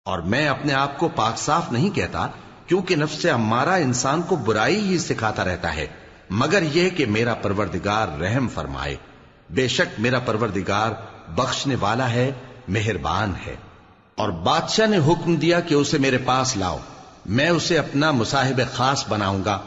اور میں اپنے آپ کو پاک صاف نہیں کہتا، کیونکہ نفس امارہ انسان کو برائی ہی سکھاتا رہتا ہے، مگر یہ کہ میرا پروردگار رحم فرمائے۔ بے شک میرا پروردگار بخشنے والا ہے، مہربان ہے۔ اور بادشاہ نے حکم دیا کہ اسے میرے پاس لاؤ، میں اسے اپنا مصاحب خاص بناؤں گا۔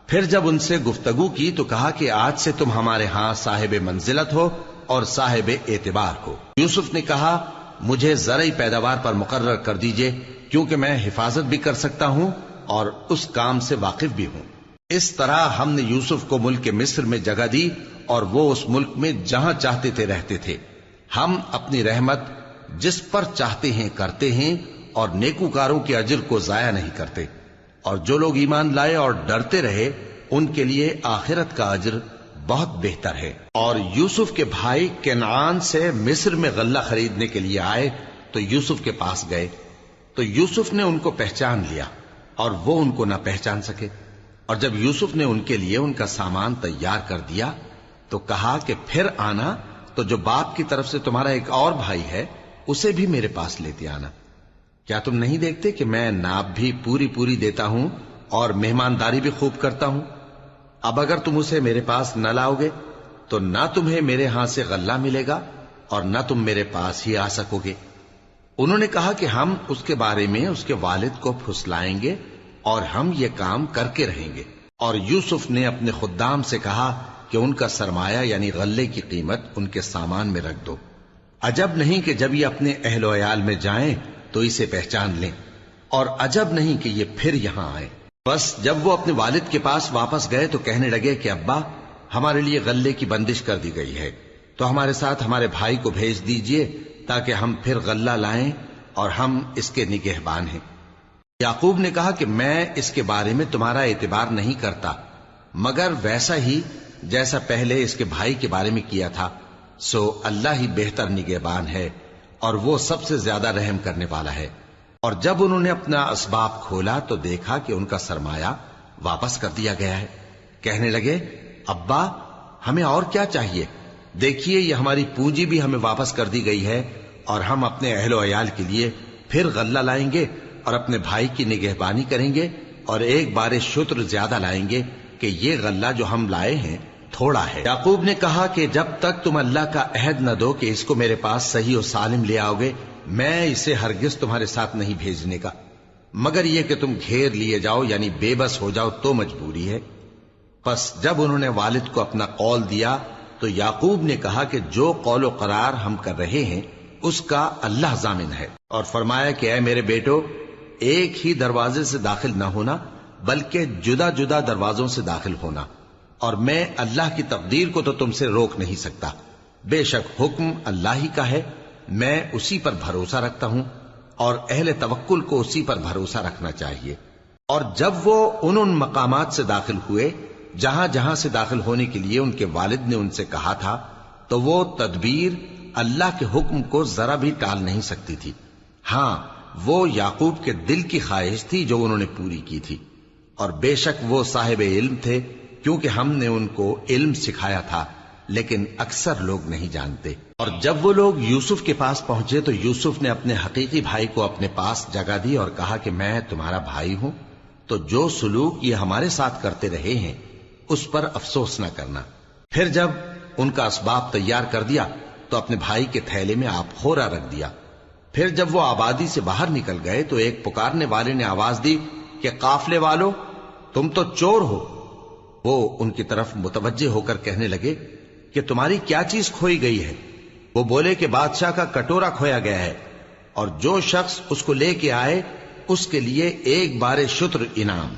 پھر جب ان سے گفتگو کی تو کہا کہ آج سے تم ہمارے ہاں صاحب منزلت ہو اور صاحب اعتبار ہو۔ یوسف نے کہا مجھے زرعی پیداوار پر مقرر کر دیجئے، کیونکہ میں حفاظت بھی کر سکتا ہوں اور اس کام سے واقف بھی ہوں۔ اس طرح ہم نے یوسف کو ملک مصر میں جگہ دی اور وہ اس ملک میں جہاں چاہتے تھے رہتے تھے۔ ہم اپنی رحمت جس پر چاہتے ہیں کرتے ہیں اور نیکوکاروں کے اجر کو ضائع نہیں کرتے، اور جو لوگ ایمان لائے اور ڈرتے رہے ان کے لیے آخرت کا اجر بہت بہتر ہے۔ اور یوسف کے بھائی کنعان سے مصر میں غلہ خریدنے کے لیے آئے تو یوسف کے پاس گئے، تو یوسف نے ان کو پہچان لیا اور وہ ان کو نہ پہچان سکے۔ اور جب یوسف نے ان کے لیے ان کا سامان تیار کر دیا تو کہا کہ پھر آنا تو جو باپ کی طرف سے تمہارا ایک اور بھائی ہے اسے بھی میرے پاس لیتے آنا۔ کیا تم نہیں دیکھتے کہ میں ناب بھی پوری پوری دیتا ہوں اور مہمانداری بھی خوب کرتا ہوں؟ اب اگر تم اسے میرے پاس نہ لاؤ گے تو نہ تمہیں میرے ہاں سے غلہ ملے گا اور نہ تم میرے پاس ہی آ سکو گے۔ انہوں نے کہا کہ ہم اس کے بارے میں اس کے والد کو پھسلائیں گے اور ہم یہ کام کر کے رہیں گے۔ اور یوسف نے اپنے خدام سے کہا کہ ان کا سرمایہ یعنی غلے کی قیمت ان کے سامان میں رکھ دو۔ عجب نہیں کہ جب یہ اپنے اہل و عیال میں جائیں تو اسے پہچان لیں، اور عجب نہیں کہ یہ پھر یہاں آئے۔ بس جب وہ اپنے والد کے پاس واپس گئے تو کہنے لگے کہ ابا ہمارے لیے غلے کی بندش کر دی گئی ہے، تو ہمارے ساتھ ہمارے بھائی کو بھیج دیجئے تاکہ ہم پھر غلہ لائیں اور ہم اس کے نگہبان ہیں۔ یعقوب نے کہا کہ میں اس کے بارے میں تمہارا اعتبار نہیں کرتا، مگر ویسا ہی جیسا پہلے اس کے بھائی کے بارے میں کیا تھا، سو اللہ ہی بہتر نگہبان ہے اور وہ سب سے زیادہ رحم کرنے والا ہے۔ اور جب انہوں نے اپنا اسباب کھولا تو دیکھا کہ ان کا سرمایہ واپس کر دیا گیا ہے۔ کہنے لگے ابا ہمیں اور کیا چاہیے؟ دیکھیے یہ ہماری پونجی بھی ہمیں واپس کر دی گئی ہے، اور ہم اپنے اہل و عیال کے لیے پھر غلہ لائیں گے اور اپنے بھائی کی نگہبانی کریں گے، اور ایک بار شتر زیادہ لائیں گے کہ یہ غلہ جو ہم لائے ہیں تھوڑا ہے۔ یعقوب نے کہا کہ جب تک تم اللہ کا عہد نہ دو کہ اس کو میرے پاس صحیح و سالم لے آؤ گے، میں اسے ہرگز تمہارے ساتھ نہیں بھیجنے کا، مگر یہ کہ تم گھیر لیے جاؤ یعنی بے بس ہو جاؤ تو مجبوری ہے۔ پس جب انہوں نے والد کو اپنا قول دیا تو یعقوب نے کہا کہ جو قول و قرار ہم کر رہے ہیں اس کا اللہ ضامن ہے، اور فرمایا کہ اے میرے بیٹو ایک ہی دروازے سے داخل نہ ہونا بلکہ جدا جدا دروازوں سے داخل ہونا، اور میں اللہ کی تقدیر کو تو تم سے روک نہیں سکتا۔ بے شک حکم اللہ ہی کا ہے، میں اسی پر بھروسہ رکھتا ہوں، اور اہل توکل کو اسی پر بھروسہ رکھنا چاہیے۔ اور جب وہ ان مقامات سے داخل ہوئے جہاں جہاں سے داخل ہونے کے لیے ان کے والد نے ان سے کہا تھا، تو وہ تدبیر اللہ کے حکم کو ذرا بھی ٹال نہیں سکتی تھی۔ ہاں وہ یعقوب کے دل کی خواہش تھی جو انہوں نے پوری کی تھی، اور بے شک وہ صاحب علم تھے، کیونکہ ہم نے ان کو علم سکھایا تھا، لیکن اکثر لوگ نہیں جانتے۔ اور جب وہ لوگ یوسف کے پاس پہنچے تو یوسف نے اپنے حقیقی بھائی کو اپنے پاس جگہ دی اور کہا کہ میں تمہارا بھائی ہوں، تو جو سلوک یہ ہمارے ساتھ کرتے رہے ہیں اس پر افسوس نہ کرنا۔ پھر جب ان کا اسباب تیار کر دیا تو اپنے بھائی کے تھیلے میں آپ خورا رکھ دیا۔ پھر جب وہ آبادی سے باہر نکل گئے تو ایک پکارنے والے نے آواز دی کہ قافلے والو تم تو چور ہو۔ وہ ان کی طرف متوجہ ہو کر کہنے لگے کہ تمہاری کیا چیز کھوئی گئی ہے؟ وہ بولے کہ بادشاہ کا کٹورا کھویا گیا ہے، اور جو شخص اس کو لے کے آئے اس کے لیے ایک بار شتر انعام،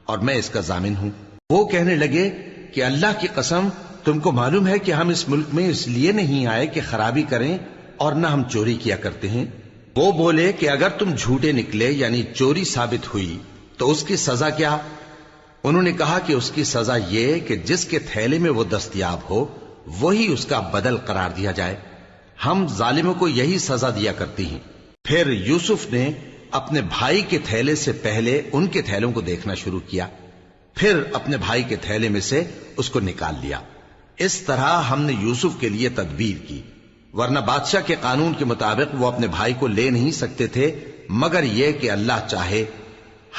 اور میں اس کا ضامن ہوں۔ وہ کہنے لگے کہ اللہ کی قسم تم کو معلوم ہے کہ ہم اس ملک میں اس لیے نہیں آئے کہ خرابی کریں اور نہ ہم چوری کیا کرتے ہیں۔ وہ بولے کہ اگر تم جھوٹے نکلے یعنی چوری ثابت ہوئی تو اس کی سزا کیا؟ انہوں نے کہا کہ اس کی سزا یہ کہ جس کے تھیلے میں وہ دستیاب ہو وہی اس کا بدل قرار دیا جائے، ہم ظالموں کو یہی سزا دیا کرتی ہیں۔ پھر یوسف نے اپنے بھائی کے تھیلے سے پہلے ان کے تھیلوں کو دیکھنا شروع کیا، پھر اپنے بھائی کے تھیلے میں سے اس کو نکال لیا۔ اس طرح ہم نے یوسف کے لیے تدبیر کی، ورنہ بادشاہ کے قانون کے مطابق وہ اپنے بھائی کو لے نہیں سکتے تھے مگر یہ کہ اللہ چاہے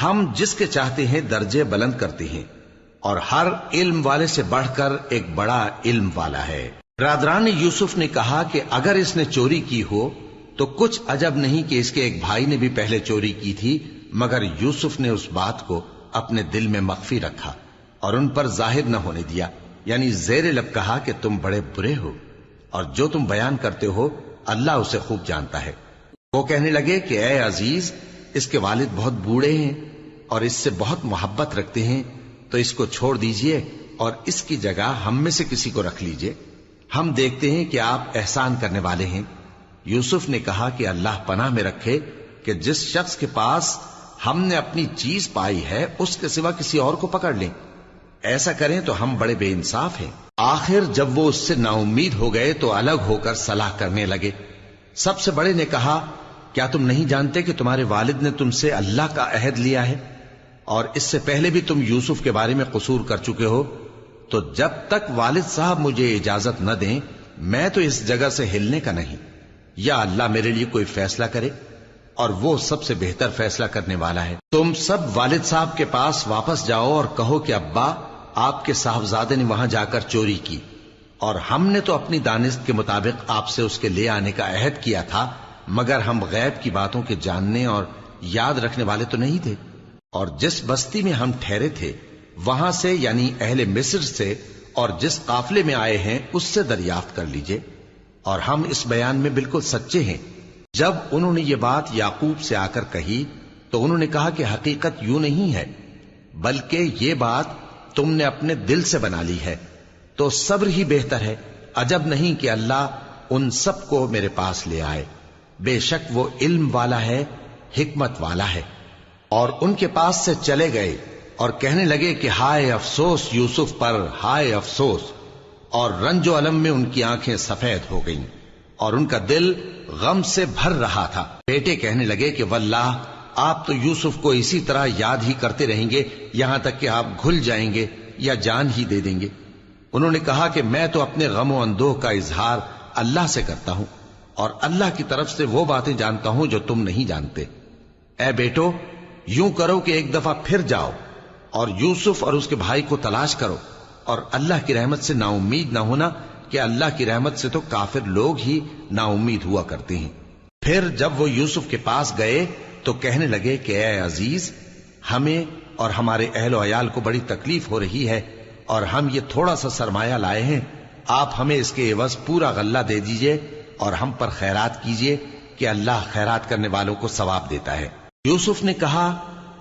ہم جس کے چاہتے ہیں درجے بلند کرتے ہیں، اور ہر علم والے سے بڑھ کر ایک بڑا علم والا ہے۔ برادران یوسف نے کہا کہ اگر اس نے چوری کی ہو تو کچھ عجب نہیں کہ اس کے ایک بھائی نے بھی پہلے چوری کی تھی، مگر یوسف نے اس بات کو اپنے دل میں مخفی رکھا اور ان پر ظاہر نہ ہونے دیا، یعنی زیر لب کہا کہ تم بڑے برے ہو اور جو تم بیان کرتے ہو اللہ اسے خوب جانتا ہے۔ وہ کہنے لگے کہ اے عزیز، اس کے والد بہت بوڑھے ہیں اور اس سے بہت محبت رکھتے ہیں، تو اس کو چھوڑ دیجئے اور اس کی جگہ ہم میں سے کسی کو رکھ لیجئے، ہم دیکھتے ہیں کہ آپ احسان کرنے والے ہیں۔ یوسف نے کہا کہ اللہ پناہ میں رکھے کہ جس شخص کے پاس ہم نے اپنی چیز پائی ہے اس کے سوا کسی اور کو پکڑ لیں، ایسا کریں تو ہم بڑے بے انصاف ہیں۔ آخر جب وہ اس سے نا امید ہو گئے تو الگ ہو کر صلاح کرنے لگے۔ سب سے بڑے نے کہا، کیا تم نہیں جانتے کہ تمہارے والد نے تم سے اللہ کا عہد لیا ہے اور اس سے پہلے بھی تم یوسف کے بارے میں قصور کر چکے ہو؟ تو جب تک والد صاحب مجھے اجازت نہ دیں میں تو اس جگہ سے ہلنے کا نہیں، یا اللہ میرے لیے کوئی فیصلہ کرے، اور وہ سب سے بہتر فیصلہ کرنے والا ہے۔ تم سب والد صاحب کے پاس واپس جاؤ اور کہو کہ ابا، آپ کے صاحبزادے نے وہاں جا کر چوری کی، اور ہم نے تو اپنی دانست کے مطابق آپ سے اس کے لے آنے کا عہد کیا تھا، مگر ہم غیب کی باتوں کے جاننے اور یاد رکھنے والے تو نہیں تھے، اور جس بستی میں ہم ٹھہرے تھے وہاں سے، یعنی اہل مصر سے، اور جس قافلے میں آئے ہیں اس سے دریافت کر لیجئے، اور ہم اس بیان میں بالکل سچے ہیں۔ جب انہوں نے یہ بات یعقوب سے آ کر کہی تو انہوں نے کہا کہ حقیقت یوں نہیں ہے، بلکہ یہ بات تم نے اپنے دل سے بنا لی ہے، تو صبر ہی بہتر ہے۔ عجب نہیں کہ اللہ ان سب کو میرے پاس لے آئے، بے شک وہ علم والا ہے، حکمت والا ہے۔ اور ان کے پاس سے چلے گئے اور کہنے لگے کہ ہائے افسوس یوسف پر، ہائے افسوس، اور رنج و الم میں ان کی آنکھیں سفید ہو گئیں اور ان کا دل غم سے بھر رہا تھا۔ بیٹے کہنے لگے کہ واللہ آپ تو یوسف کو اسی طرح یاد ہی کرتے رہیں گے یہاں تک کہ آپ گھل جائیں گے یا جان ہی دے دیں گے۔ انہوں نے کہا کہ میں تو اپنے غم و اندوہ کا اظہار اللہ سے کرتا ہوں، اور اللہ کی طرف سے وہ باتیں جانتا ہوں جو تم نہیں جانتے۔ اے بیٹو، یوں کرو کہ ایک دفعہ پھر جاؤ اور یوسف اور اس کے بھائی کو تلاش کرو، اور اللہ کی رحمت سے نا امید نہ ہونا کہ اللہ کی رحمت سے تو کافر لوگ ہی نا امید ہوا کرتے ہیں۔ پھر جب وہ یوسف کے پاس گئے تو کہنے لگے کہ اے عزیز، ہمیں اور ہمارے اہل و عیال کو بڑی تکلیف ہو رہی ہے، اور ہم یہ تھوڑا سا سرمایہ لائے ہیں، آپ ہمیں اس کے عوض پورا غلہ دے دیجئے اور ہم پر خیرات کیجئے کہ اللہ خیرات کرنے والوں کو ثواب دیتا ہے۔ یوسف نے کہا،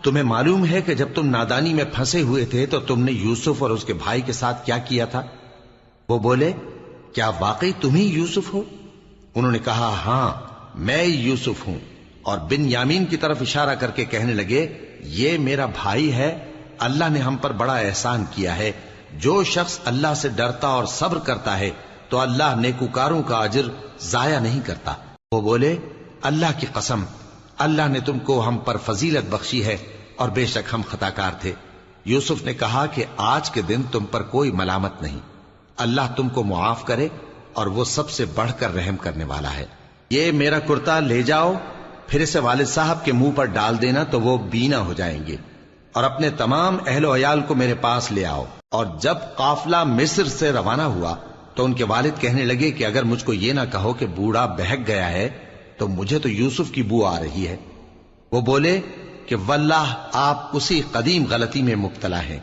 تمہیں معلوم ہے کہ جب تم نادانی میں پھنسے ہوئے تھے تو تم نے یوسف اور اس کے بھائی کے ساتھ کیا کیا تھا؟ وہ بولے، کیا واقعی تم ہی یوسف ہو؟ انہوں نے کہا، ہاں میں یوسف ہوں، اور بن یامین کی طرف اشارہ کر کے کہنے لگے، یہ میرا بھائی ہے، اللہ نے ہم پر بڑا احسان کیا ہے۔ جو شخص اللہ سے ڈرتا اور صبر کرتا ہے تو اللہ نیکوکاروں کا اجر ضائع نہیں کرتا۔ وہ بولے، اللہ کی قسم، اللہ نے تم کو ہم پر فضیلت بخشی ہے اور بے شک ہم خطاکار تھے۔ یوسف نے کہا کہ آج کے دن تم پر کوئی ملامت نہیں، اللہ تم کو معاف کرے، اور وہ سب سے بڑھ کر رحم کرنے والا ہے۔ یہ میرا کرتا لے جاؤ، پھر اسے والد صاحب کے منہ پر ڈال دینا تو وہ بینا ہو جائیں گے، اور اپنے تمام اہل و عیال کو میرے پاس لے آؤ۔ اور جب قافلہ مصر سے روانہ ہوا تو ان کے والد کہنے لگے کہ اگر مجھ کو یہ نہ کہو کہ بوڑھا بہک گیا ہے تو مجھے تو یوسف کی بو آ رہی ہے۔ وہ بولے کہ واللہ آپ اسی قدیم غلطی میں مبتلا ہیں۔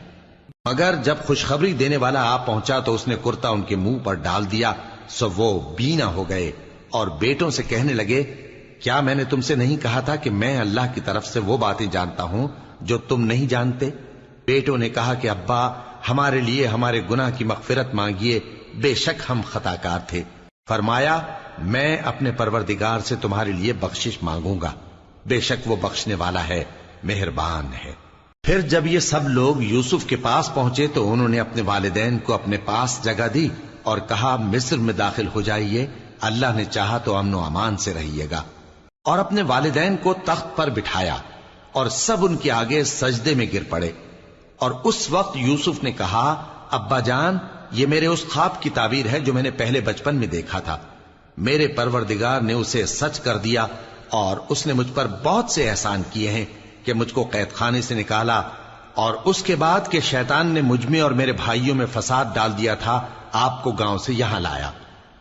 مگر جب خوشخبری دینے والا آپ پہنچا تو اس نے کرتا ان کے منہ پر ڈال دیا، سو وہ بینا ہو گئے، اور بیٹوں سے کہنے لگے، کیا میں نے تم سے نہیں کہا تھا کہ میں اللہ کی طرف سے وہ باتیں جانتا ہوں جو تم نہیں جانتے؟ بیٹوں نے کہا کہ ابا، ہمارے لیے ہمارے گناہ کی مغفرت مانگیے، بے شک ہم خطاکار تھے۔ فرمایا، میں اپنے پروردگار سے تمہارے لیے بخشش مانگوں گا، بے شک وہ بخشنے والا ہے، مہربان ہے۔ پھر جب یہ سب لوگ یوسف کے پاس پہنچے تو انہوں نے اپنے والدین کو اپنے پاس جگہ دی اور کہا، مصر میں داخل ہو جائیے، اللہ نے چاہا تو امن و امان سے رہیے گا۔ اور اپنے والدین کو تخت پر بٹھایا اور سب ان کے آگے سجدے میں گر پڑے۔ اور اس وقت یوسف نے کہا، ابا جان، یہ میرے اس خواب کی تعبیر ہے جو میں نے پہلے بچپن میں دیکھا تھا، میرے پروردگار نے اسے سچ کر دیا اور اس نے مجھ پر بہت سے احسان کیے ہیں کہ مجھ کو قید خانے سے نکالا، اور اس کے بعد کہ شیطان نے مجھ میں اور میرے بھائیوں میں فساد ڈال دیا تھا، آپ کو گاؤں سے یہاں لایا۔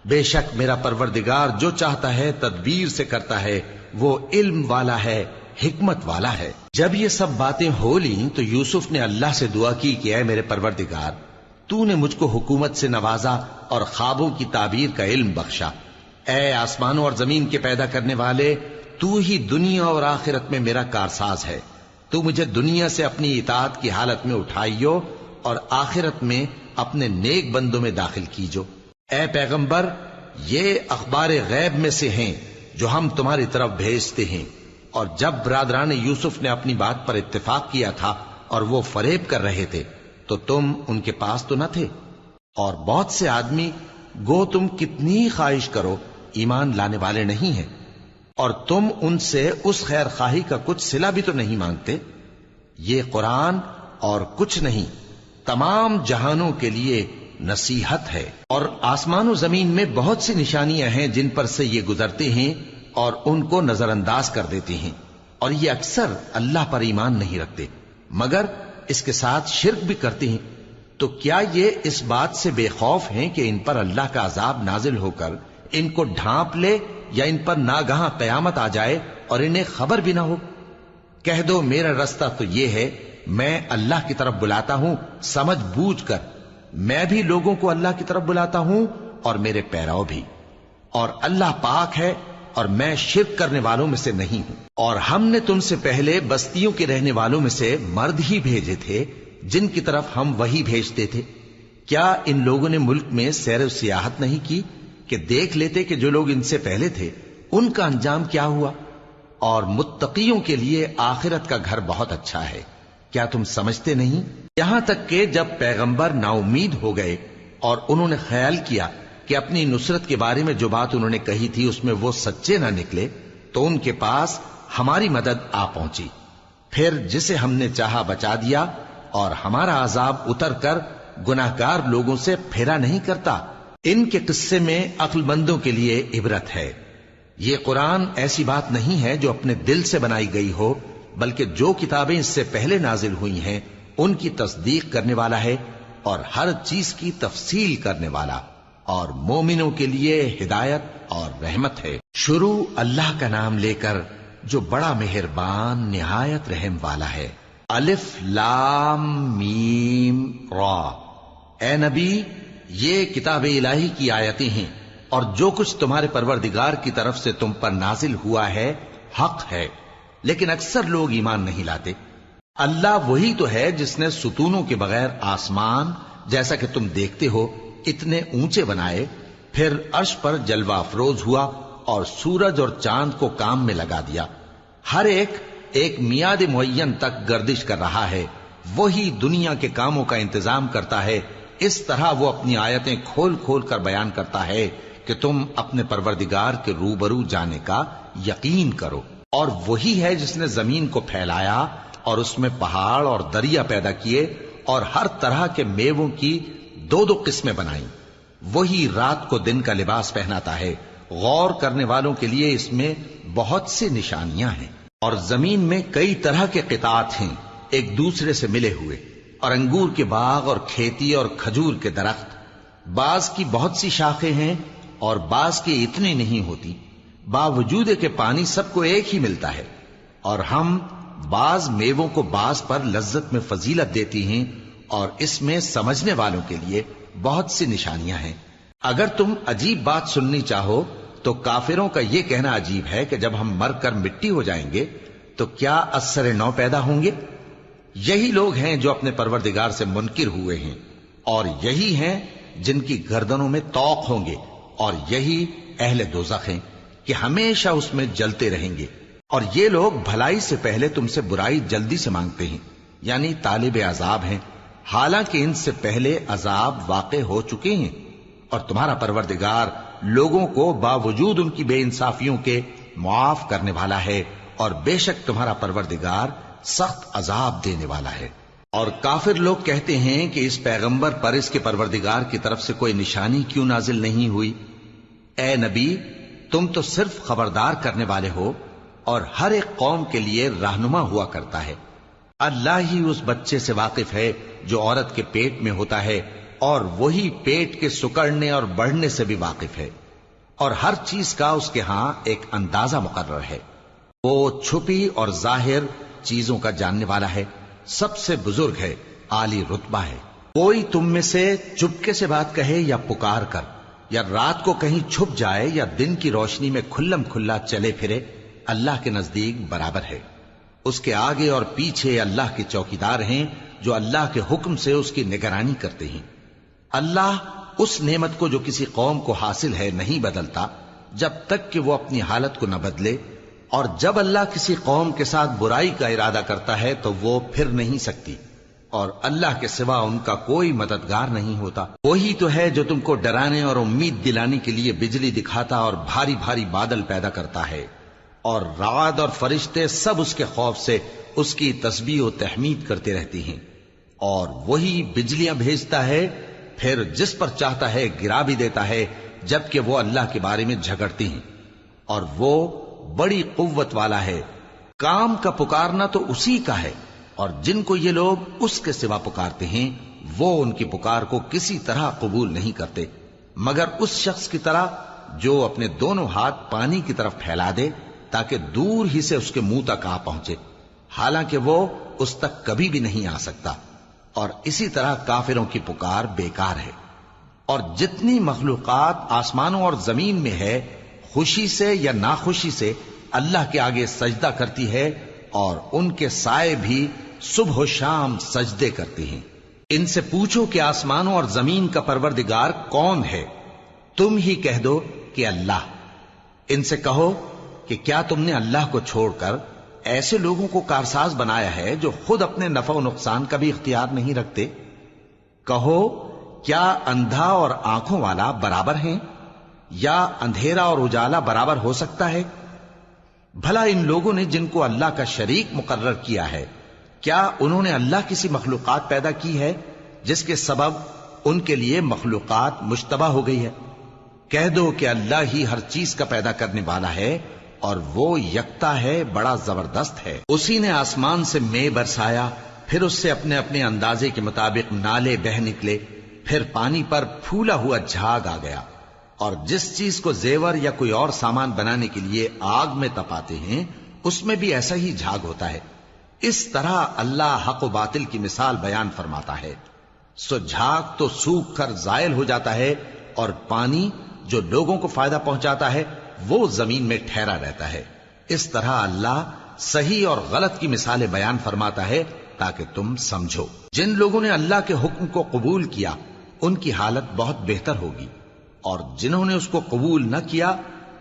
بے شک میرا پروردگار جو چاہتا ہے تدبیر سے کرتا ہے، وہ علم والا ہے، حکمت والا ہے۔ جب یہ سب باتیں ہو لیں تو یوسف نے اللہ سے دعا کی کہ اے میرے پروردگار، تو نے مجھ کو حکومت سے نوازا اور خوابوں کی تعبیر کا علم بخشا۔ اے آسمانوں اور زمین کے پیدا کرنے والے، تو ہی دنیا اور آخرت میں میرا کارساز ہے۔ تو مجھے دنیا سے اپنی اطاعت کی حالت میں اٹھائیو اور آخرت میں اپنے نیک بندوں میں داخل کیجو۔ اے پیغمبر، یہ اخبار غیب میں سے ہیں جو ہم تمہاری طرف بھیجتے ہیں۔ اور جب برادران یوسف نے اپنی بات پر اتفاق کیا تھا اور وہ فریب کر رہے تھے تو تم ان کے پاس تو نہ تھے، اور بہت سے آدمی گو تم کتنی خواہش کرو ایمان لانے والے نہیں ہیں، اور تم ان سے اس خیر خواہی کا کچھ صلہ بھی تو نہیں مانگتے۔ یہ قرآن اور کچھ نہیں تمام جہانوں کے لیے نصیحت ہے، اور آسمان و زمین میں بہت سی نشانیاں ہیں جن پر سے یہ گزرتے ہیں اور ان کو نظر انداز کر دیتے ہیں، اور یہ اکثر اللہ پر ایمان نہیں رکھتے مگر اس کے ساتھ شرک بھی کرتے ہیں۔ تو کیا یہ اس بات سے بے خوف ہیں کہ ان پر اللہ کا عذاب نازل ہو کر ان کو ڈھانپ لے، یا ان پر ناگہاں قیامت آ جائے اور انہیں خبر بھی نہ ہو؟ کہہ دو میرا رستہ تو یہ ہے، میں اللہ کی طرف بلاتا ہوں سمجھ بوجھ کر، میں بھی لوگوں کو اللہ کی طرف بلاتا ہوں اور میرے پیراؤ بھی، اور اللہ پاک ہے اور میں شرک کرنے والوں میں سے نہیں ہوں۔ اور ہم نے تم سے پہلے بستیوں کے رہنے والوں میں سے مرد ہی بھیجے تھے جن کی طرف ہم وہی بھیجتے تھے۔ کیا ان لوگوں نے ملک میں سیر و سیاحت نہیں کی کہ دیکھ لیتے کہ جو لوگ ان سے پہلے تھے ان کا انجام کیا ہوا؟ اور متقیوں کے لیے آخرت کا گھر بہت اچھا ہے، کیا تم سمجھتے نہیں؟ یہاں تک کہ جب پیغمبر نا امید ہو گئے اور انہوں نے خیال کیا کہ اپنی نصرت کے بارے میں جو بات انہوں نے کہی تھی اس میں وہ سچے نہ نکلے، تو ان کے پاس ہماری مدد آ پہنچی، پھر جسے ہم نے چاہا بچا دیا، اور ہمارا عذاب اتر کر گناہگار لوگوں سے پھیرا نہیں کرتا۔ ان کے قصے میں عقل مندوں کے لیے عبرت ہے۔ یہ قرآن ایسی بات نہیں ہے جو اپنے دل سے بنائی گئی ہو، بلکہ جو کتابیں اس سے پہلے نازل ہوئی ہیں ان کی تصدیق کرنے والا ہے اور ہر چیز کی تفصیل کرنے والا، اور مومنوں کے لیے ہدایت اور رحمت ہے۔ شروع اللہ کا نام لے کر جو بڑا مہربان نہایت رحم والا ہے۔ الف لام میم را۔ اے نبی، یہ کتاب الہی کی آیتیں ہیں، اور جو کچھ تمہارے پروردگار کی طرف سے تم پر نازل ہوا ہے حق ہے، لیکن اکثر لوگ ایمان نہیں لاتے۔ اللہ وہی تو ہے جس نے ستونوں کے بغیر آسمان جیسا کہ تم دیکھتے ہو اتنے اونچے بنائے، پھر عرش پر جلوہ افروز ہوا اور سورج اور چاند کو کام میں لگا دیا، ہر ایک میعاد معین تک گردش کر رہا ہے۔ وہی دنیا کے کاموں کا انتظام کرتا ہے، اس طرح وہ اپنی آیتیں کھول کھول کر بیان کرتا ہے کہ تم اپنے پروردگار کے روبرو جانے کا یقین کرو۔ اور وہی ہے جس نے زمین کو پھیلایا اور اس میں پہاڑ اور دریا پیدا کیے اور ہر طرح کے میووں کی دو دو قسمیں بنائیں۔ وہی رات کو دن کا لباس پہناتا ہے، غور کرنے والوں کے لیے اس میں بہت سی نشانیاں ہیں۔ اور زمین میں کئی طرح کے قطعات ہیں ایک دوسرے سے ملے ہوئے، اور انگور کے باغ اور کھیتی اور کھجور کے درخت، بعض کی بہت سی شاخیں ہیں اور بعض کی اتنی نہیں ہوتی، باوجود کہ پانی سب کو ایک ہی ملتا ہے۔ اور ہم بعض میووں کو بعض پر لذت میں فضیلت دیتی ہیں، اور اس میں سمجھنے والوں کے لیے بہت سی نشانیاں ہیں۔ اگر تم عجیب بات سننی چاہو تو کافروں کا یہ کہنا عجیب ہے کہ جب ہم مر کر مٹی ہو جائیں گے تو کیا از سر نو پیدا ہوں گے؟ یہی لوگ ہیں جو اپنے پروردگار سے منکر ہوئے ہیں، اور یہی ہیں جن کی گردنوں میں طوق ہوں گے، اور یہی اہل دوزخ ہیں کہ ہمیشہ اس میں جلتے رہیں گے۔ اور یہ لوگ بھلائی سے پہلے تم سے برائی جلدی سے مانگتے ہیں، یعنی طالب عذاب ہیں، حالانکہ ان سے پہلے عذاب واقع ہو چکے ہیں۔ اور تمہارا پروردگار لوگوں کو باوجود ان کی بے انصافیوں کے معاف کرنے والا ہے، اور بے شک تمہارا پروردگار سخت عذاب دینے والا ہے۔ اور کافر لوگ کہتے ہیں کہ اس پیغمبر پر اس کے پروردگار کی طرف سے کوئی نشانی کیوں نازل نہیں ہوئی؟ اے نبی، تم تو صرف خبردار کرنے والے ہو، اور ہر ایک قوم کے لیے رہنما ہوا کرتا ہے۔ اللہ ہی اس بچے سے واقف ہے جو عورت کے پیٹ میں ہوتا ہے، اور وہی پیٹ کے سکڑنے اور بڑھنے سے بھی واقف ہے، اور ہر چیز کا اس کے ہاں ایک اندازہ مقرر ہے۔ وہ چھپی اور ظاہر چیزوں کا جاننے والا ہے، سب سے بزرگ ہے، عالی رتبہ ہے۔ کوئی تم میں سے چپکے سے بات کہے یا پکار کر، یا رات کو کہیں چھپ جائے یا دن کی روشنی میں کھلم کھلا چلے پھرے، اللہ کے نزدیک برابر ہے۔ اس کے آگے اور پیچھے اللہ کے چوکیدار ہیں جو اللہ کے حکم سے اس کی نگرانی کرتے ہیں۔ اللہ اس نعمت کو جو کسی قوم کو حاصل ہے نہیں بدلتا جب تک کہ وہ اپنی حالت کو نہ بدلے، اور جب اللہ کسی قوم کے ساتھ برائی کا ارادہ کرتا ہے تو وہ پھر نہیں سکتی، اور اللہ کے سوا ان کا کوئی مددگار نہیں ہوتا۔ وہی تو ہے جو تم کو ڈرانے اور امید دلانے کے لیے بجلی دکھاتا اور بھاری بھاری بادل پیدا کرتا ہے، اور رعد اور فرشتے سب اس کے خوف سے اس کی تسبیح و تحمید کرتے رہتے ہیں۔ اور وہی بجلیاں بھیجتا ہے، پھر جس پر چاہتا ہے گرا بھی دیتا ہے، جبکہ وہ اللہ کے بارے میں جھگڑتے ہیں، اور وہ بڑی قوت والا ہے۔ کام کا پکارنا تو اسی کا ہے، اور جن کو یہ لوگ اس کے سوا پکارتے ہیں وہ ان کی پکار کو کسی طرح قبول نہیں کرتے، مگر اس شخص کی طرح جو اپنے دونوں ہاتھ پانی کی طرف پھیلا دے تاکہ دور ہی سے اس کے منہ تک آ پہنچے، حالانکہ وہ اس تک کبھی بھی نہیں آ سکتا۔ اور اسی طرح کافروں کی پکار بیکار ہے۔ اور جتنی مخلوقات آسمانوں اور زمین میں ہے، خوشی سے یا ناخوشی سے اللہ کے آگے سجدہ کرتی ہے، اور ان کے سائے بھی صبح و شام سجدے کرتے ہیں۔ ان سے پوچھو کہ آسمانوں اور زمین کا پروردگار کون ہے؟ تم ہی کہہ دو کہ اللہ۔ ان سے کہو کہ کیا تم نے اللہ کو چھوڑ کر ایسے لوگوں کو کارساز بنایا ہے جو خود اپنے نفع و نقصان کا بھی اختیار نہیں رکھتے؟ کہو کیا اندھا اور آنکھوں والا برابر ہیں، یا اندھیرا اور اجالا برابر ہو سکتا ہے؟ بھلا ان لوگوں نے جن کو اللہ کا شریک مقرر کیا ہے، کیا انہوں نے اللہ کسی مخلوقات پیدا کی ہے جس کے سبب ان کے لیے مخلوقات مشتبہ ہو گئی ہے؟ کہہ دو کہ اللہ ہی ہر چیز کا پیدا کرنے والا ہے، اور وہ یکتا ہے، بڑا زبردست ہے۔ اسی نے آسمان سے مے برسایا، پھر اس سے اپنے اپنے اندازے کے مطابق نالے بہ نکلے، پھر پانی پر پھولا ہوا جھاگ آ گیا۔ اور جس چیز کو زیور یا کوئی اور سامان بنانے کے لیے آگ میں تپاتے ہیں اس میں بھی ایسا ہی جھاگ ہوتا ہے۔ اس طرح اللہ حق و باطل کی مثال بیان فرماتا ہے۔ سو جھاگ تو سوکھ کر زائل ہو جاتا ہے، اور پانی جو لوگوں کو فائدہ پہنچاتا ہے وہ زمین میں ٹھہرا رہتا ہے۔ اس طرح اللہ صحیح اور غلط کی مثالیں بیان فرماتا ہے تاکہ تم سمجھو۔ جن لوگوں نے اللہ کے حکم کو قبول کیا ان کی حالت بہت بہتر ہوگی، اور جنہوں نے اس کو قبول نہ کیا،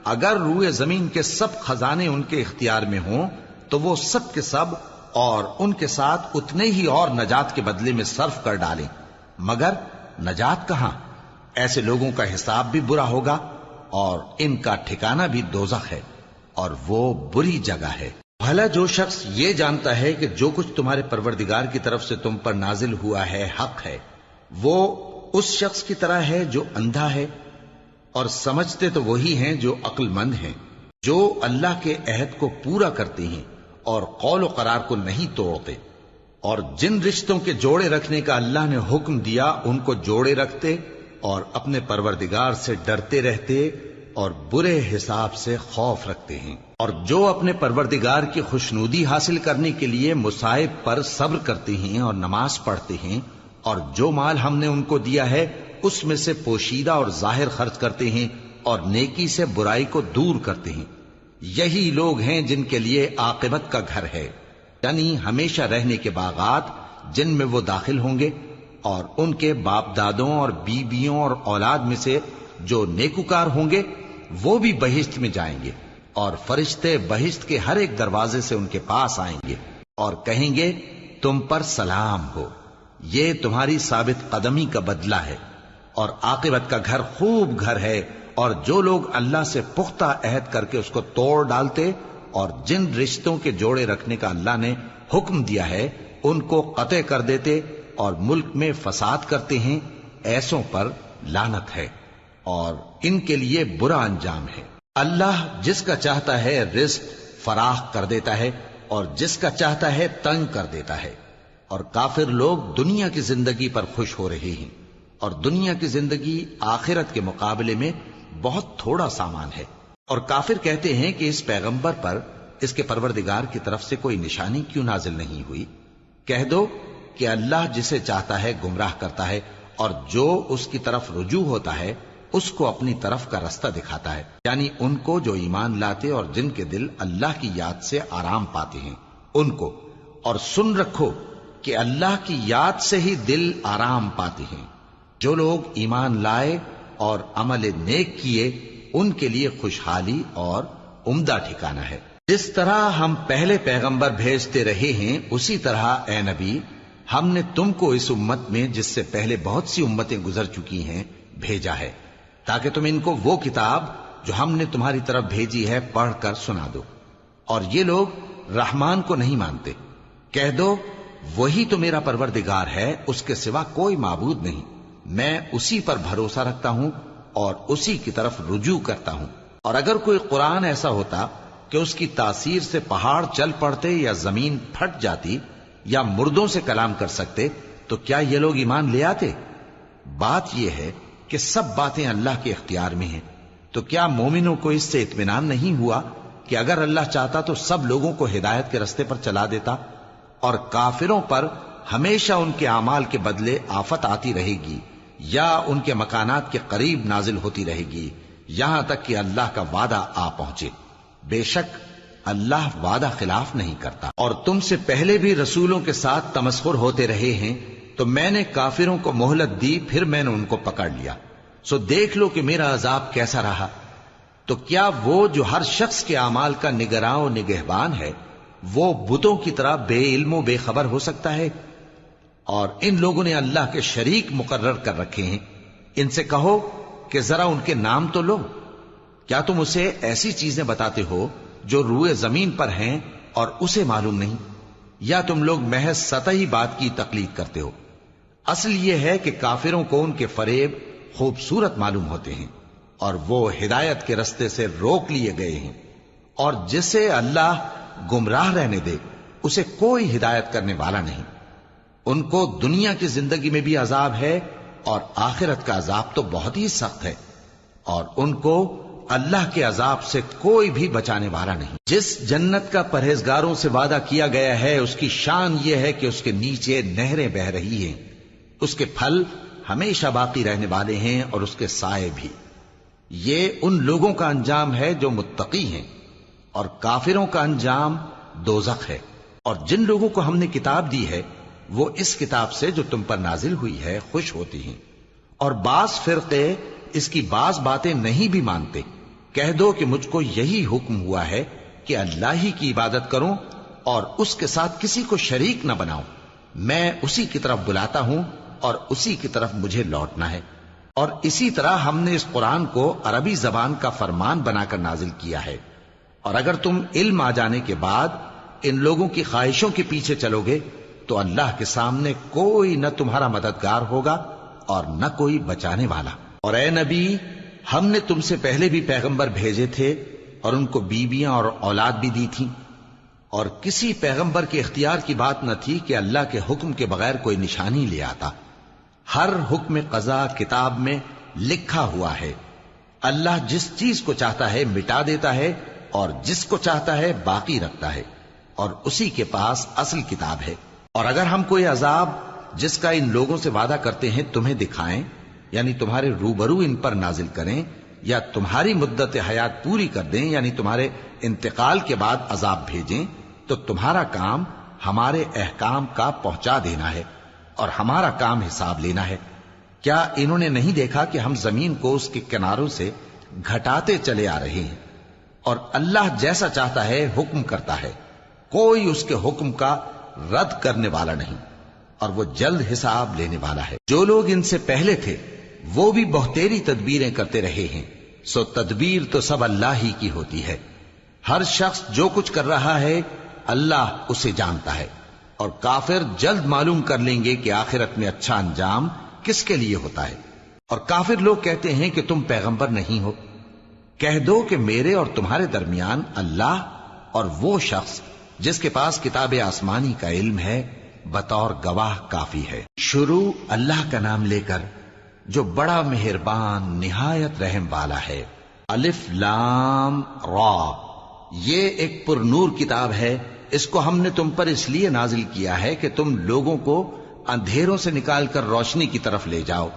اگر روئے زمین کے سب خزانے ان کے اختیار میں ہوں تو وہ سب کے سب اور ان کے ساتھ اتنے ہی اور نجات کے بدلے میں صرف کر ڈالیں، مگر نجات کہاں؟ ایسے لوگوں کا حساب بھی برا ہوگا، اور ان کا ٹھکانہ بھی دوزخ ہے، اور وہ بری جگہ ہے۔ بھلا جو شخص یہ جانتا ہے کہ جو کچھ تمہارے پروردگار کی طرف سے تم پر نازل ہوا ہے حق ہے، وہ اس شخص کی طرح ہے جو اندھا ہے؟ اور سمجھتے تو وہی ہیں جو عقل مند ہیں، جو اللہ کے عہد کو پورا کرتے ہیں اور قول و قرار کو نہیں توڑتے، اور جن رشتوں کے جوڑے رکھنے کا اللہ نے حکم دیا ان کو جوڑے رکھتے، اور اپنے پروردگار سے ڈرتے رہتے اور برے حساب سے خوف رکھتے ہیں، اور جو اپنے پروردگار کی خوشنودی حاصل کرنے کے لیے مصائب پر صبر کرتے ہیں اور نماز پڑھتے ہیں، اور جو مال ہم نے ان کو دیا ہے اس میں سے پوشیدہ اور ظاہر خرچ کرتے ہیں، اور نیکی سے برائی کو دور کرتے ہیں، یہی لوگ ہیں جن کے لیے عاقبت کا گھر ہے، یعنی ہمیشہ رہنے کے باغات جن میں وہ داخل ہوں گے، اور ان کے باپ دادوں اور بیویوں اور اولاد میں سے جو نیکوکار ہوں گے وہ بھی بہشت میں جائیں گے، اور فرشتے بہشت کے ہر ایک دروازے سے ان کے پاس آئیں گے اور کہیں گے تم پر سلام ہو، یہ تمہاری ثابت قدمی کا بدلہ ہے، اور عاقبت کا گھر خوب گھر ہے۔ اور جو لوگ اللہ سے پختہ عہد کر کے اس کو توڑ ڈالتے اور جن رشتوں کے جوڑے رکھنے کا اللہ نے حکم دیا ہے ان کو قطع کر دیتے اور ملک میں فساد کرتے ہیں، ایسوں پر لعنت ہے اور ان کے لیے برا انجام ہے۔ اللہ جس کا چاہتا ہے رزق فراخ کر دیتا ہے اور جس کا چاہتا ہے تنگ کر دیتا ہے۔ اور کافر لوگ دنیا کی زندگی پر خوش ہو رہے ہیں، اور دنیا کی زندگی آخرت کے مقابلے میں بہت تھوڑا سامان ہے۔ اور کافر کہتے ہیں کہ اس پیغمبر پر اس کے پروردگار کی طرف سے کوئی نشانی کیوں نازل نہیں ہوئی؟ کہہ دو کہ اللہ جسے چاہتا ہے گمراہ کرتا ہے، اور جو اس کی طرف رجوع ہوتا ہے اس کو اپنی طرف کا رستہ دکھاتا ہے، یعنی ان کو جو ایمان لاتے اور جن کے دل اللہ کی یاد سے آرام پاتے ہیں ان کو۔ اور سن رکھو کہ اللہ کی یاد سے ہی دل آرام پاتے ہیں۔ جو لوگ ایمان لائے اور عمل نیک کیے ان کے لیے خوشحالی اور عمدہ ٹھکانہ ہے۔ جس طرح ہم پہلے پیغمبر بھیجتے رہے ہیں اسی طرح اے نبی ہم نے تم کو اس امت میں جس سے پہلے بہت سی امتیں گزر چکی ہیں بھیجا ہے، تاکہ تم ان کو وہ کتاب جو ہم نے تمہاری طرف بھیجی ہے پڑھ کر سنا دو۔ اور یہ لوگ رحمان کو نہیں مانتے۔ کہہ دو وہی تو میرا پروردگار ہے، اس کے سوا کوئی معبود نہیں، میں اسی پر بھروسہ رکھتا ہوں اور اسی کی طرف رجوع کرتا ہوں۔ اور اگر کوئی قرآن ایسا ہوتا کہ اس کی تاثیر سے پہاڑ چل پڑتے یا زمین پھٹ جاتی یا مردوں سے کلام کر سکتے تو کیا یہ لوگ ایمان لے آتے؟ بات یہ ہے کہ سب باتیں اللہ کے اختیار میں ہیں، تو کیا مومنوں کو اس سے اطمینان نہیں ہوا کہ اگر اللہ چاہتا تو سب لوگوں کو ہدایت کے رستے پر چلا دیتا؟ اور کافروں پر ہمیشہ ان کے اعمال کے بدلے آفت آتی رہے گی یا ان کے مکانات کے قریب نازل ہوتی رہے گی یہاں تک کہ اللہ کا وعدہ آ پہنچے۔ بے شک اللہ وعدہ خلاف نہیں کرتا۔ اور تم سے پہلے بھی رسولوں کے ساتھ تمسخر ہوتے رہے ہیں، تو میں نے کافروں کو مہلت دی، پھر میں نے ان کو پکڑ لیا، سو دیکھ لو کہ میرا عذاب کیسا رہا۔ تو کیا وہ جو ہر شخص کے اعمال کا نگراں و نگہبان ہے وہ بتوں کی طرح بے علم و بے خبر ہو سکتا ہے؟ اور ان لوگوں نے اللہ کے شریک مقرر کر رکھے ہیں۔ ان سے کہو کہ ذرا ان کے نام تو لو۔ کیا تم اسے ایسی چیزیں بتاتے ہو جو روئے زمین پر ہیں اور اسے معلوم نہیں، یا تم لوگ محض سطحی بات کی تقلید کرتے ہو؟ اصل یہ ہے کہ کافروں کو ان کے فریب خوبصورت معلوم ہوتے ہیں اور وہ ہدایت کے رستے سے روک لیے گئے ہیں، اور جسے اللہ گمراہ رہنے دے اسے کوئی ہدایت کرنے والا نہیں۔ ان کو دنیا کی زندگی میں بھی عذاب ہے اور آخرت کا عذاب تو بہت ہی سخت ہے، اور ان کو اللہ کے عذاب سے کوئی بھی بچانے والا نہیں۔ جس جنت کا پرہیزگاروں سے وعدہ کیا گیا ہے اس کی شان یہ ہے کہ اس کے نیچے نہریں بہ رہی ہیں، اس کے پھل ہمیشہ باقی رہنے والے ہیں اور اس کے سائے بھی۔ یہ ان لوگوں کا انجام ہے جو متقی ہیں، اور کافروں کا انجام دوزخ ہے۔ اور جن لوگوں کو ہم نے کتاب دی ہے وہ اس کتاب سے جو تم پر نازل ہوئی ہے خوش ہوتی ہیں، اور بعض فرقے اس کی بعض باتیں نہیں بھی مانتے۔ کہہ دو کہ مجھ کو یہی حکم ہوا ہے کہ اللہ ہی کی عبادت کروں اور اس کے ساتھ کسی کو شریک نہ بناؤں، میں اسی کی طرف بلاتا ہوں اور اسی کی طرف مجھے لوٹنا ہے۔ اور اسی طرح ہم نے اس قرآن کو عربی زبان کا فرمان بنا کر نازل کیا ہے، اور اگر تم علم آ جانے کے بعد ان لوگوں کی خواہشوں کے پیچھے چلو گے تو اللہ کے سامنے کوئی نہ تمہارا مددگار ہوگا اور نہ کوئی بچانے والا۔ اور اے نبی ہم نے تم سے پہلے بھی پیغمبر بھیجے تھے اور ان کو بیویاں اور اولاد بھی دی تھیں، اور کسی پیغمبر کے اختیار کی بات نہ تھی کہ اللہ کے حکم کے بغیر کوئی نشانی لے آتا۔ ہر حکم قضا کتاب میں لکھا ہوا ہے۔ اللہ جس چیز کو چاہتا ہے مٹا دیتا ہے اور جس کو چاہتا ہے باقی رکھتا ہے، اور اسی کے پاس اصل کتاب ہے۔ اور اگر ہم کوئی عذاب جس کا ان لوگوں سے وعدہ کرتے ہیں تمہیں دکھائیں، یعنی تمہارے روبرو ان پر نازل کریں، یا تمہاری مدت حیات پوری کر دیں، یعنی تمہارے انتقال کے بعد عذاب بھیجیں، تو تمہارا کام ہمارے احکام کا پہنچا دینا ہے اور ہمارا کام حساب لینا ہے۔ کیا انہوں نے نہیں دیکھا کہ ہم زمین کو اس کے کناروں سے گھٹاتے چلے آ رہے ہیں، اور اللہ جیسا چاہتا ہے حکم کرتا ہے، کوئی اس کے حکم کا رد کرنے والا نہیں، اور وہ جلد حساب لینے والا ہے۔ جو لوگ ان سے پہلے تھے وہ بھی بہتیری تدبیریں کرتے رہے ہیں، سو تدبیر تو سب اللہ ہی کی ہوتی ہے۔ ہر شخص جو کچھ کر رہا ہے اللہ اسے جانتا ہے، اور کافر جلد معلوم کر لیں گے کہ آخرت میں اچھا انجام کس کے لیے ہوتا ہے۔ اور کافر لوگ کہتے ہیں کہ تم پیغمبر نہیں ہو۔ کہہ دو کہ میرے اور تمہارے درمیان اللہ اور وہ شخص جس کے پاس کتاب آسمانی کا علم ہے بطور گواہ کافی ہے۔ شروع اللہ کا نام لے کر جو بڑا مہربان نہایت رحم والا ہے۔ الف لام را، یہ ایک پر نور کتاب ہے، اس کو ہم نے تم پر اس لیے نازل کیا ہے کہ تم لوگوں کو اندھیروں سے نکال کر روشنی کی طرف لے جاؤ،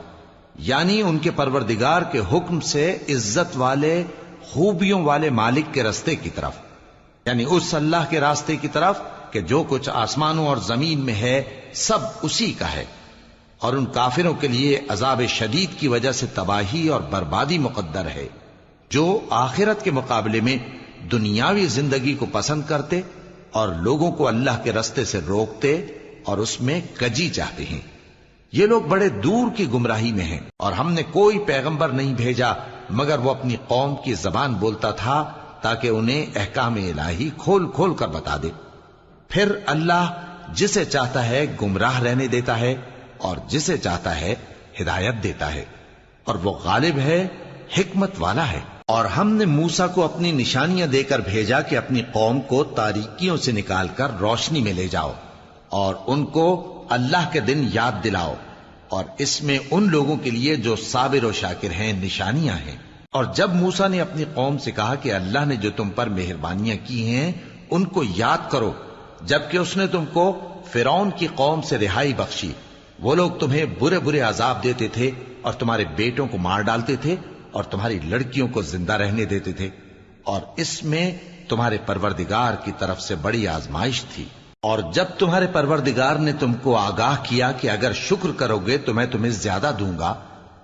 یعنی ان کے پروردگار کے حکم سے عزت والے خوبیوں والے مالک کے راستے کی طرف، یعنی اس اللہ کے راستے کی طرف کہ جو کچھ آسمانوں اور زمین میں ہے سب اسی کا ہے۔ اور ان کافروں کے لیے عذاب شدید کی وجہ سے تباہی اور بربادی مقدر ہے، جو آخرت کے مقابلے میں دنیاوی زندگی کو پسند کرتے اور لوگوں کو اللہ کے راستے سے روکتے اور اس میں کجی چاہتے ہیں۔ یہ لوگ بڑے دور کی گمراہی میں ہیں، اور ہم نے کوئی پیغمبر نہیں بھیجا مگر وہ اپنی قوم کی زبان بولتا تھا تاکہ انہیں احکام الہی کھول کھول کر بتا دے۔ پھر اللہ جسے چاہتا ہے گمراہ رہنے دیتا ہے اور جسے چاہتا ہے ہدایت دیتا ہے، اور وہ غالب ہے، حکمت والا ہے۔ اور ہم نے موسیٰ کو اپنی نشانیاں دے کر بھیجا کہ اپنی قوم کو تاریکیوں سے نکال کر روشنی میں لے جاؤ اور ان کو اللہ کے دن یاد دلاؤ، اور اس میں ان لوگوں کے لیے جو صابر و شاکر ہیں نشانیاں ہیں۔ اور جب موسیٰ نے اپنی قوم سے کہا کہ اللہ نے جو تم پر مہربانیاں کی ہیں ان کو یاد کرو، جبکہ اس نے تم کو فرعون کی قوم سے رہائی بخشی، وہ لوگ تمہیں برے برے عذاب دیتے تھے اور تمہارے بیٹوں کو مار ڈالتے تھے اور تمہاری لڑکیوں کو زندہ رہنے دیتے تھے، اور اس میں تمہارے پروردگار کی طرف سے بڑی آزمائش تھی۔ اور جب تمہارے پروردگار نے تم کو آگاہ کیا کہ اگر شکر کرو گے تو میں تمہیں زیادہ دوں گا،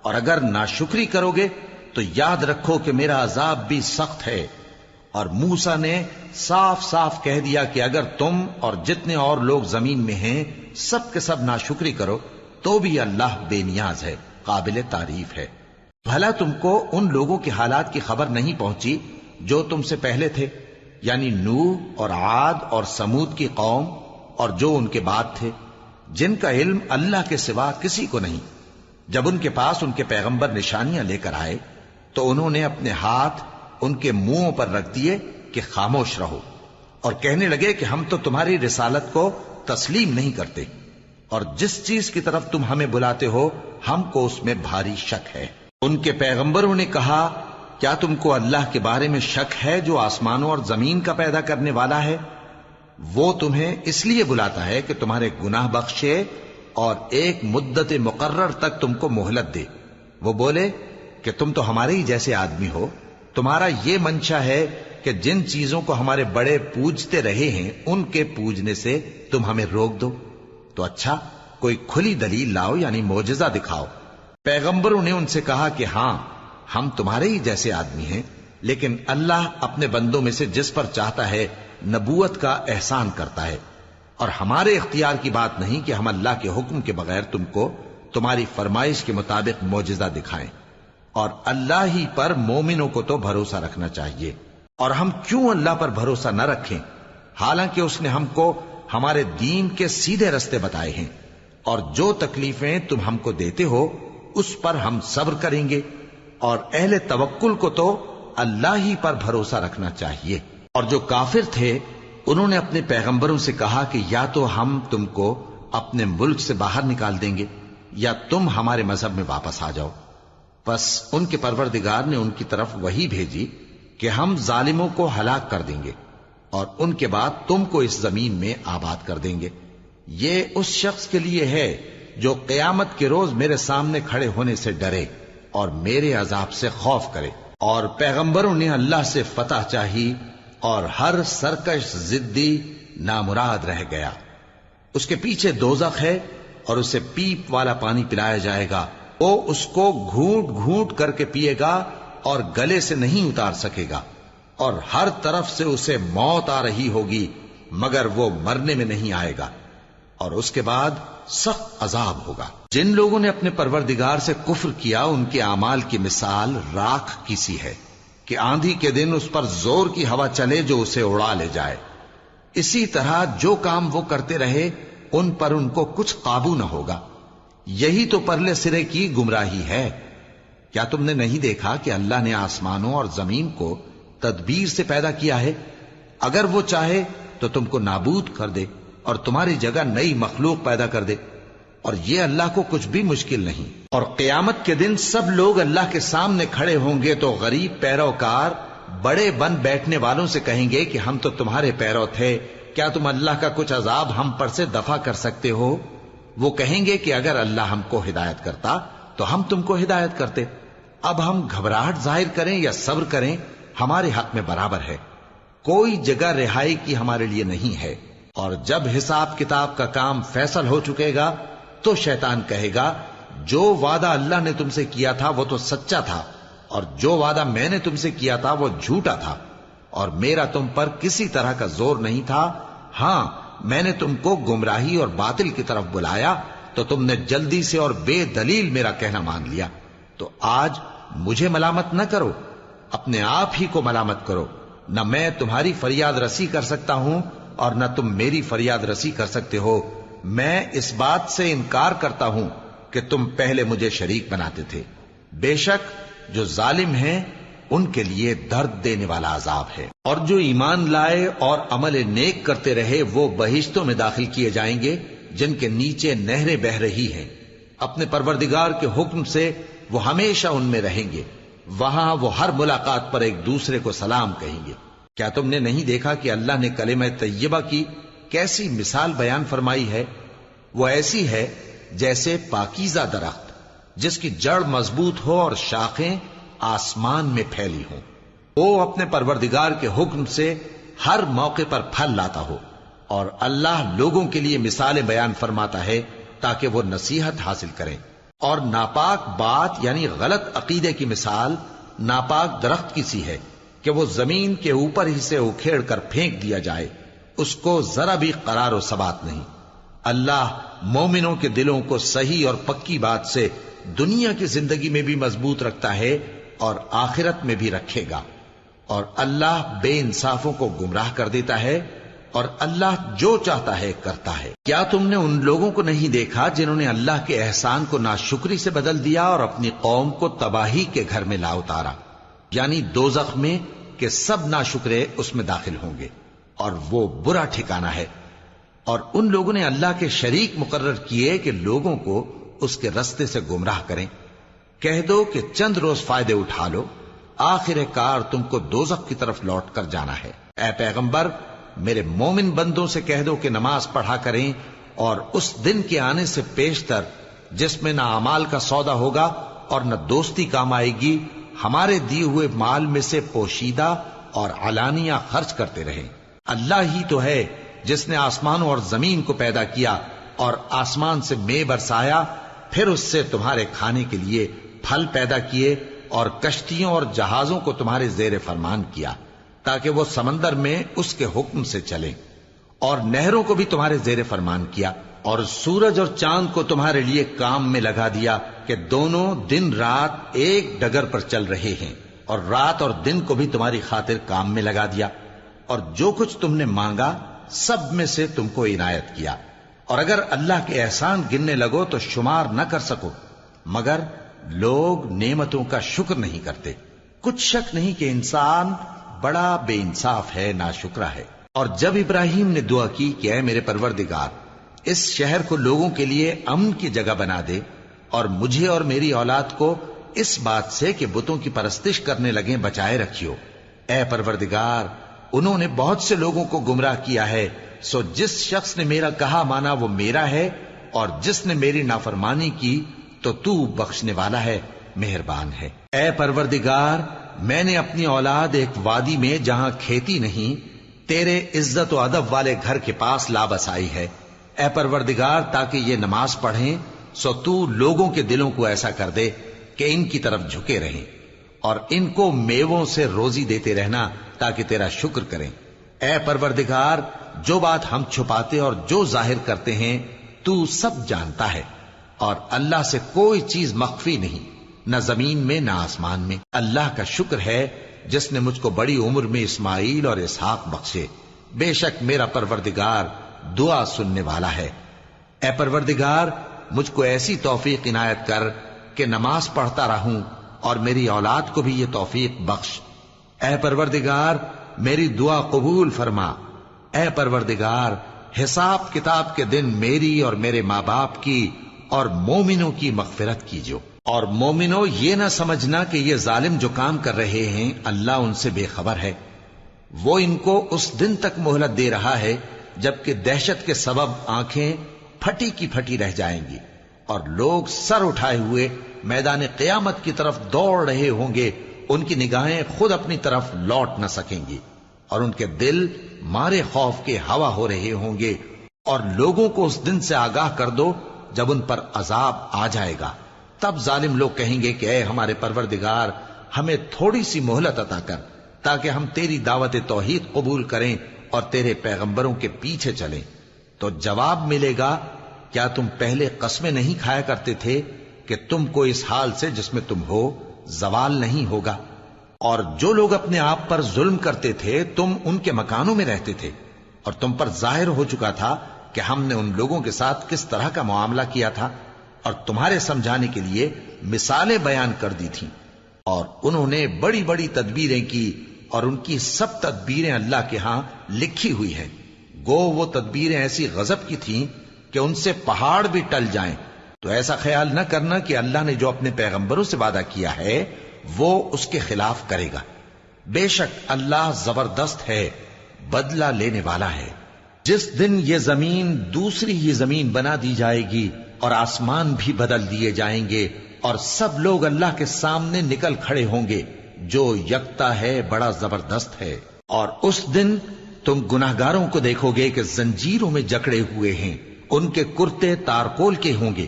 اور اگر ناشکری کرو گے تو یاد رکھو کہ میرا عذاب بھی سخت ہے۔ اور موسیٰ نے صاف صاف کہہ دیا کہ اگر تم اور جتنے اور لوگ زمین میں ہیں سب کے سب ناشکری کرو تو بھی اللہ بے نیاز ہے، قابل تعریف ہے۔ بھلا تم کو ان لوگوں کے حالات کی خبر نہیں پہنچی جو تم سے پہلے تھے، یعنی نوح اور عاد اور سمود کی قوم اور جو ان کے بعد تھے، جن کا علم اللہ کے سوا کسی کو نہیں۔ جب ان کے پاس ان کے پیغمبر نشانیاں لے کر آئے تو انہوں نے اپنے ہاتھ ان کے منہوں پر رکھ دیے کہ خاموش رہو، اور کہنے لگے کہ ہم تو تمہاری رسالت کو تسلیم نہیں کرتے، اور جس چیز کی طرف تم ہمیں بلاتے ہو ہم کو اس میں بھاری شک ہے۔ ان کے پیغمبروں نے کہا، کیا تم کو اللہ کے بارے میں شک ہے جو آسمانوں اور زمین کا پیدا کرنے والا ہے؟ وہ تمہیں اس لیے بلاتا ہے کہ تمہارے گناہ بخشے اور ایک مدت مقرر تک تم کو مہلت دے۔ وہ بولے کہ تم تو ہمارے ہی جیسے آدمی ہو، تمہارا یہ منشا ہے کہ جن چیزوں کو ہمارے بڑے پوجتے رہے ہیں ان کے پوجنے سے تم ہمیں روک دو، تو اچھا کوئی کھلی دلیل لاؤ، یعنی معجزہ دکھاؤ۔ پیغمبروں نے ان سے کہا کہ ہاں ہم تمہارے ہی جیسے آدمی ہیں، لیکن اللہ اپنے بندوں میں سے جس پر چاہتا ہے نبوت کا احسان کرتا ہے، اور ہمارے اختیار کی بات نہیں کہ ہم اللہ کے حکم کے بغیر تم کو تمہاری فرمائش کے مطابق معجزہ دکھائیں، اور اللہ ہی پر مومنوں کو تو بھروسہ رکھنا چاہیے۔ اور ہم کیوں اللہ پر بھروسہ نہ رکھیں حالانکہ اس نے ہم کو ہمارے دین کے سیدھے رستے بتائے ہیں، اور جو تکلیفیں تم ہم کو دیتے ہو اس پر ہم صبر کریں گے، اور اہل توکل کو تو اللہ ہی پر بھروسہ رکھنا چاہیے۔ اور جو کافر تھے انہوں نے اپنے پیغمبروں سے کہا کہ یا تو ہم تم کو اپنے ملک سے باہر نکال دیں گے یا تم ہمارے مذہب میں واپس آ جاؤ۔ بس ان کے پروردگار نے ان کی طرف وحی بھیجی کہ ہم ظالموں کو ہلاک کر دیں گے اور ان کے بعد تم کو اس زمین میں آباد کر دیں گے۔ یہ اس شخص کے لیے ہے جو قیامت کے روز میرے سامنے کھڑے ہونے سے ڈرے اور میرے عذاب سے خوف کرے۔ اور پیغمبروں نے اللہ سے فتح چاہی اور ہر سرکش ضدی نامراد رہ گیا۔ اس کے پیچھے دوزخ ہے اور اسے پیپ والا پانی پلایا جائے گا، وہ اس کو گھونٹ گھونٹ کر کے پیے گا اور گلے سے نہیں اتار سکے گا، اور ہر طرف سے اسے موت آ رہی ہوگی مگر وہ مرنے میں نہیں آئے گا، اور اس کے بعد سخت عذاب ہوگا۔ جن لوگوں نے اپنے پروردگار سے کفر کیا ان کے اعمال کی مثال راکھ کی سی ہے کہ آندھی کے دن اس پر زور کی ہوا چلے جو اسے اڑا لے جائے۔ اسی طرح جو کام وہ کرتے رہے ان پر ان کو کچھ قابو نہ ہوگا۔ یہی تو پرلے سرے کی گمراہی ہے۔ کیا تم نے نہیں دیکھا کہ اللہ نے آسمانوں اور زمین کو تدبیر سے پیدا کیا ہے، اگر وہ چاہے تو تم کو نابود کر دے اور تمہاری جگہ نئی مخلوق پیدا کر دے، اور یہ اللہ کو کچھ بھی مشکل نہیں۔ اور قیامت کے دن سب لوگ اللہ کے سامنے کھڑے ہوں گے تو غریب پیروکار بڑے بن بیٹھنے والوں سے کہیں گے کہ ہم تو تمہارے پیرو تھے، کیا تم اللہ کا کچھ عذاب ہم پر سے دفع کر سکتے ہو؟ وہ کہیں گے کہ اگر اللہ ہم کو ہدایت کرتا تو ہم تم کو ہدایت کرتے۔ اب ہم گھبراہٹ ظاہر کریں یا صبر کریں ہمارے حق میں برابر ہے، کوئی جگہ رہائی کی ہمارے لیے نہیں ہے۔ اور جب حساب کتاب کا کام فیصل ہو چکے گا تو شیطان کہے گا جو وعدہ اللہ نے تم سے کیا تھا وہ تو سچا تھا، اور جو وعدہ میں نے تم سے کیا تھا وہ جھوٹا تھا، اور میرا تم پر کسی طرح کا زور نہیں تھا۔ ہاں، میں نے تم کو گمراہی اور باطل کی طرف بلایا تو تم نے جلدی سے اور بے دلیل میرا کہنا مان لیا۔ تو آج مجھے ملامت نہ کرو، اپنے آپ ہی کو ملامت کرو۔ نہ میں تمہاری فریاد رسی کر سکتا ہوں اور نہ تم میری فریاد رسی کر سکتے ہو۔ میں اس بات سے انکار کرتا ہوں کہ تم پہلے مجھے شریک بناتے تھے۔ بے شک جو ظالم ہیں ان کے لیے درد دینے والا عذاب ہے۔ اور جو ایمان لائے اور عمل نیک کرتے رہے وہ بہشتوں میں داخل کیے جائیں گے جن کے نیچے نہریں بہ رہی ہیں۔ اپنے پروردگار کے حکم سے وہ ہمیشہ ان میں رہیں گے، وہاں وہ ہر ملاقات پر ایک دوسرے کو سلام کہیں گے۔ کیا تم نے نہیں دیکھا کہ اللہ نے کلمہ طیبہ کی کیسی مثال بیان فرمائی ہے؟ وہ ایسی ہے جیسے پاکیزہ درخت جس کی جڑ مضبوط ہو اور شاخیں آسمان میں پھیلی ہوں۔ وہ اپنے پروردگار کے حکم سے ہر موقع پر پھل لاتا ہو، اور اللہ لوگوں کے لیے مثالیں بیان فرماتا ہے تاکہ وہ نصیحت حاصل کریں۔ اور ناپاک بات یعنی غلط عقیدے کی مثال ناپاک درخت کی سی ہے کہ وہ زمین کے اوپر ہی سے اکھیڑ کر پھینک دیا جائے، اس کو ذرا بھی قرار و ثبات نہیں۔ اللہ مومنوں کے دلوں کو صحیح اور پکی بات سے دنیا کی زندگی میں بھی مضبوط رکھتا ہے اور آخرت میں بھی رکھے گا، اور اللہ بے انصافوں کو گمراہ کر دیتا ہے، اور اللہ جو چاہتا ہے کرتا ہے۔ کیا تم نے ان لوگوں کو نہیں دیکھا جنہوں نے اللہ کے احسان کو ناشکری سے بدل دیا اور اپنی قوم کو تباہی کے گھر میں لا اتارا، یعنی دوزخ میں، کہ سب ناشکرے اس میں داخل ہوں گے اور وہ برا ٹھکانہ ہے۔ اور ان لوگوں نے اللہ کے شریک مقرر کیے کہ لوگوں کو اس کے رستے سے گمراہ کریں۔ کہہ دو کہ چند روز فائدے اٹھا لو، آخر کار تم کو دوزخ کی طرف لوٹ کر جانا ہے۔ اے پیغمبر، میرے مومن بندوں سے کہہ دو کہ نماز پڑھا کریں، اور اس دن کے آنے سے پیشتر جس میں نہ اعمال کا سودا ہوگا اور نہ دوستی کام آئے گی، ہمارے دیے ہوئے مال میں سے پوشیدہ اور علانیہ خرچ کرتے رہیں۔ اللہ ہی تو ہے جس نے آسمانوں اور زمین کو پیدا کیا اور آسمان سے مے برسایا، پھر اس سے تمہارے کھانے کے لیے پھل پیدا کیے اور کشتیوں اور جہازوں کو تمہارے زیر فرمان کیا تاکہ وہ سمندر میں اس کے حکم سے چلیں، اور نہروں کو بھی تمہارے زیر فرمان کیا، اور سورج اور چاند کو تمہارے لیے کام میں لگا دیا کہ دونوں دن رات ایک ڈگر پر چل رہے ہیں، اور رات اور دن کو بھی تمہاری خاطر کام میں لگا دیا، اور جو کچھ تم نے مانگا سب میں سے تم کو عنایت کیا، اور اگر اللہ کے احسان گننے لگو تو شمار نہ کر سکو، مگر لوگ نعمتوں کا شکر نہیں کرتے۔ کچھ شک نہیں کہ انسان بڑا بے انصاف ہے، ناشکرا ہے۔ اور جب ابراہیم نے دعا کی کہ اے میرے پروردگار، اس شہر کو لوگوں کے لیے امن کی جگہ بنا دے، اور مجھے اور میری اولاد کو اس بات سے کہ بتوں کی پرستش کرنے لگیں بچائے رکھیو۔ اے پروردگار، انہوں نے بہت سے لوگوں کو گمراہ کیا ہے، سو جس شخص نے میرا کہا مانا وہ میرا ہے، اور جس نے میری نافرمانی کی تو تو بخشنے والا ہے، مہربان ہے۔ اے پروردگار، میں نے اپنی اولاد ایک وادی میں جہاں کھیتی نہیں، تیرے عزت و ادب والے گھر کے پاس لا بسائی ہے۔ اے پروردگار، تاکہ یہ نماز پڑھیں، سو تو لوگوں کے دلوں کو ایسا کر دے کہ ان کی طرف جھکے رہیں، اور ان کو میووں سے روزی دیتے رہنا تاکہ تیرا شکر کریں۔ اے پروردگار، جو بات ہم چھپاتے اور جو ظاہر کرتے ہیں تو سب جانتا ہے، اور اللہ سے کوئی چیز مخفی نہیں، نہ زمین میں نہ آسمان میں۔ اللہ کا شکر ہے جس نے مجھ کو بڑی عمر میں اسماعیل اور اسحاق بخشے، بے شک میرا پروردگار دعا سننے والا ہے۔ اے پروردگار، مجھ کو ایسی توفیق عنایت کر کہ نماز پڑھتا رہوں، اور میری اولاد کو بھی یہ توفیق بخش۔ اے پروردگار، میری دعا قبول فرما۔ اے پروردگار، حساب کتاب کے دن میری اور میرے ماں باپ کی اور مومنوں کی مغفرت کیجو۔ اور مومنوں، یہ نہ سمجھنا کہ یہ ظالم جو کام کر رہے ہیں اللہ ان سے بے خبر ہے۔ وہ ان کو اس دن تک مہلت دے رہا ہے جبکہ دہشت کے سبب آنکھیں پھٹی کی پھٹی رہ جائیں گی اور لوگ سر اٹھائے ہوئے میدان قیامت کی طرف دوڑ رہے ہوں گے۔ ان کی نگاہیں خود اپنی طرف لوٹ نہ سکیں گی اور ان کے دل مارے خوف کے ہوا ہو رہے ہوں گے۔ اور لوگوں کو اس دن سے آگاہ کر دو جب ان پر عذاب آ جائے گا۔ تب ظالم لوگ کہیں گے کہ اے ہمارے پروردگار، ہمیں تھوڑی سی مہلت عطا کر تاکہ ہم تیری دعوت توحید قبول کریں اور تیرے پیغمبروں کے پیچھے چلیں۔ تو جواب ملے گا، کیا تم پہلے قسمیں نہیں کھایا کرتے تھے کہ تم کو اس حال سے جس میں تم ہو زوال نہیں ہوگا؟ اور جو لوگ اپنے آپ پر ظلم کرتے تھے تم ان کے مکانوں میں رہتے تھے، اور تم پر ظاہر ہو چکا تھا کہ ہم نے ان لوگوں کے ساتھ کس طرح کا معاملہ کیا تھا، اور تمہارے سمجھانے کے لیے مثالیں بیان کر دی تھیں۔ اور انہوں نے بڑی بڑی تدبیریں کی، اور ان کی سب تدبیریں اللہ کے ہاں لکھی ہوئی ہیں۔ گو وہ تدبیریں ایسی غضب کی تھیں کہ ان سے پہاڑ بھی ٹل جائیں۔ تو ایسا خیال نہ کرنا کہ اللہ نے جو اپنے پیغمبروں سے وعدہ کیا ہے وہ اس کے خلاف کرے گا۔ بے شک اللہ زبردست ہے، بدلہ لینے والا ہے۔ جس دن یہ زمین دوسری ہی زمین بنا دی جائے گی اور آسمان بھی بدل دیے جائیں گے اور سب لوگ اللہ کے سامنے نکل کھڑے ہوں گے، جو یکتا ہے بڑا زبردست ہے۔ اور اس دن تم گناہگاروں کو دیکھو گے کہ زنجیروں میں جکڑے ہوئے ہیں، ان کے کرتے تارکول کے ہوں گے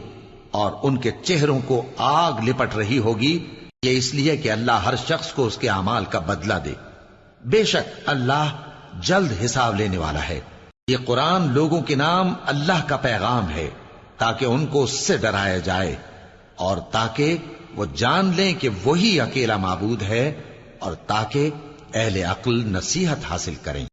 اور ان کے چہروں کو آگ لپٹ رہی ہوگی، یہ اس لیے کہ اللہ ہر شخص کو اس کے اعمال کا بدلہ دے۔ بے شک اللہ جلد حساب لینے والا ہے۔ یہ قرآن لوگوں کے نام اللہ کا پیغام ہے تاکہ ان کو اس سے ڈرایا جائے اور تاکہ وہ جان لیں کہ وہی اکیلا معبود ہے، اور تاکہ اہل عقل نصیحت حاصل کریں۔